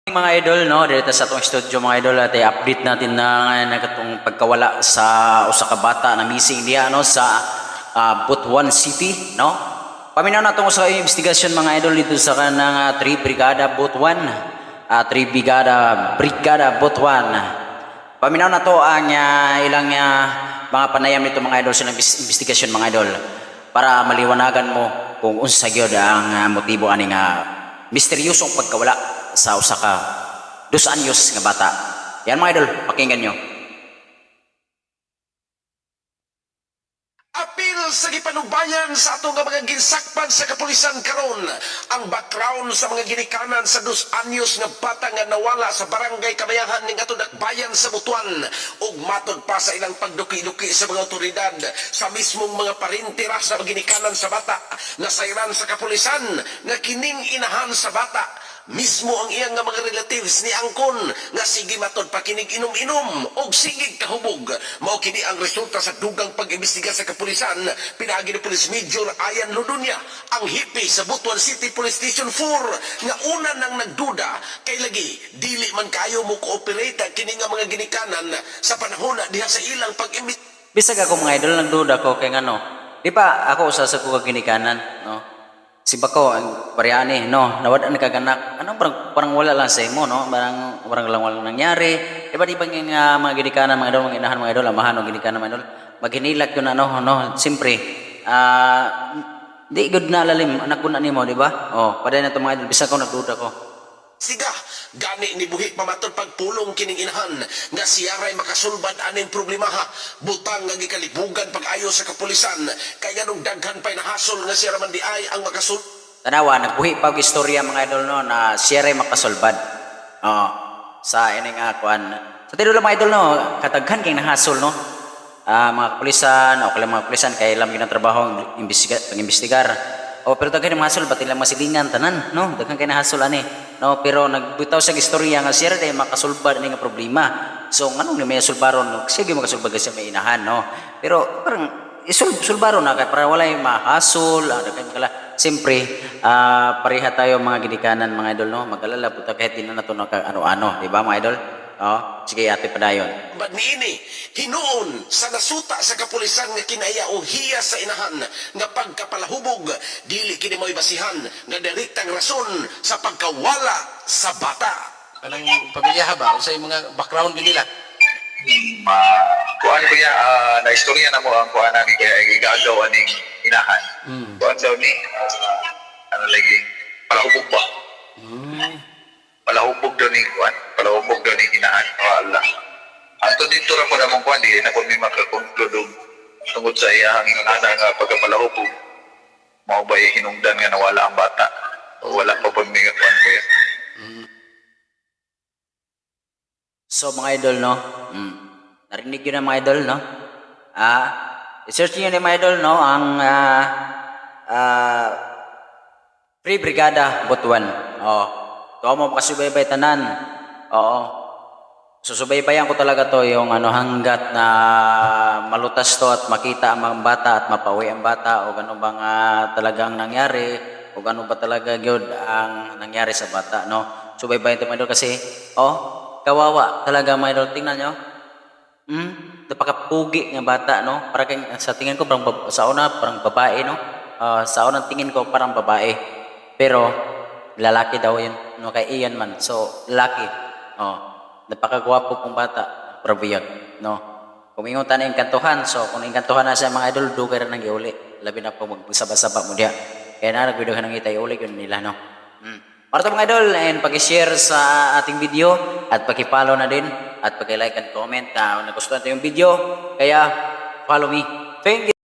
Mga idol, no, dito sa atong studio mga idol, at i-update natin na nakatong pagkawala sa usa ka bata na missing diya no sa Butuan City, no. Paminaw na tong sa investigasyon mga idol dito sa kanang 3 Brigada Butuan, 3 Brigada Butuan. Paminaw na to ang ilang mga panayam nito mga idol sa investigasyon mga idol para maliwanagan mo kung unsa gyud ang motibo ani nga misteryosong pagkawala sa usa ka 2 anyos nga bata. Yan mga idol, pakinggan nyo. Apil sa gipanubayan sa ato nga mga ginsakpan sa kapulisan karon ang background sa mga ginikanan sa 2 anyos nga bata nga nawala sa barangay Kabayahan ning atong bayan sa Butuan ug matod pa sa ilang pagduki-duki sa mga otoridad sa mismong mga parintira sa ginikanan sa bata nasayran sa kapulisan nga kining inahan sa bata mismo ang iyang nga mga relatives ni angkon nga sige matod pa kinig inom-inom og sige kahubog mao kini ang resulta sa dugang pag-imbestiga sa kapulisan pinaagi ni Police Major Ayan Ludunya ang hipi sa Butuan City Police Station 4 nga una nang nagduda kay lagi dili man kayo mo cooperate kini nga mga ginikanan sa panahon diha sa ilang pag-imbestiga. Bisag ako mga idol, nagduda ko kay ngano. Di ba ako usa sa kuga ginikanan, no? Si Bako, ang paryani, no, nawad ang nagkaganak. Ano, parang wala lang sa imo, no? Parang lang walang nangyari. Diba yung mga ginikanan, mga idol, mga inahan, mga idol, amahan, mga ginikanan, mga idol. Maghinilag yun, ano, no, siyempre, di good na lalim, anak ko na nimo, di ba? Oh, paday na ito mga idol, bisa ko, nagduda ko. Siga, gani ni buhi pamatod pagpulong kining inahan nga siya ray makasulbad aning problema ha. Butang nga gikalibugan pag-ayo sa kapulisan kaya nung daghan pa'y nahasol nga siya raman di ay ang makasul. Tanawa, nagbuhi pa og istorya mga idol no na siya ray makasulbad. Sa ining kuan. Sa tinuod mga idol no, kataghan kay nahasol no. Mga kapulisan o kala mga kapulisan kay ilang ginatrabaho pang-imbestigar. Pero daghan yung hasol ba't ilang masilingan tanan, no? Daghan kayo na hasol ani, no? Pero nagbitaw sa istorya nga siya rin makasulbad ni nga problema. So anong may sulbaron? Sige makasulbad kasi may inahan, no? Pero parang isulbaron na kaya para wala yung mahasol, daghan kala. Siyempre, pareha tayo mga ginikanan mga idol, no? Mag-alala po kahit di na ito ano-ano, di ba mga idol? Sige ate padayon. Bad niini, hinuon sa nasuta sa kapulisan nga kinaya o hiya sa inahan nga pagkapalahubog, dili kini mo'y basihan nga direktang rason sa pagkawala sa bata. Anong pamilya ba? Sa mga background nila? Kuan ko ya na istorya na mo ang kuan ani kaya igagaw aning inahan. Kuan daw ni ano lagi palahubog ba? Palahubog daw ni kuan, palahubog daw ni inahan. Allah. Anto dito ra ko na mong kuan di na ko mi makakonklude tungod sa iyang ana nga pagkapalahubog. Mao ba hinungdan nga nawala ang bata? O wala pa pamigat kuan ko ya. So mga idol, no? Narinig yun na mga idol, no? I-search nyo na mga idol, no? Ang Free Brigada Butuan. Ito mo makasubaybay tanan. Susubaybayan ko talaga to yung hanggat na malutas to at makita ang mga bata at mapauwi ang bata o gano'n bang talagang nangyari o gano'n ba talaga yun ang nangyari sa bata, no? Subaybayan ito mga idol kasi, kawawa talaga mga idol. Tingnan nyo. Napakapugi nga bata, no? Para sa tingin ko parang sa una parang babae, no? Sa unang tingin ko parang babae. Pero lalaki daw yun, no? Kay iyan man. So lalaki. Napakagwapo pong bata. Pero yun, no? Kumingon tayo na inkantuhan. So kung inkantuhan na siya mga idol, dugay rin nang iuli. Labi na po magsaba-saba mo diya. Kaya na nagvideo ka nang itay uli yun nila, no? Para ito mga idol, and pag-share sa ating video at pag-follow na din at pag-like and comment na nagustuhan ito yung video. Kaya follow me. Thank you.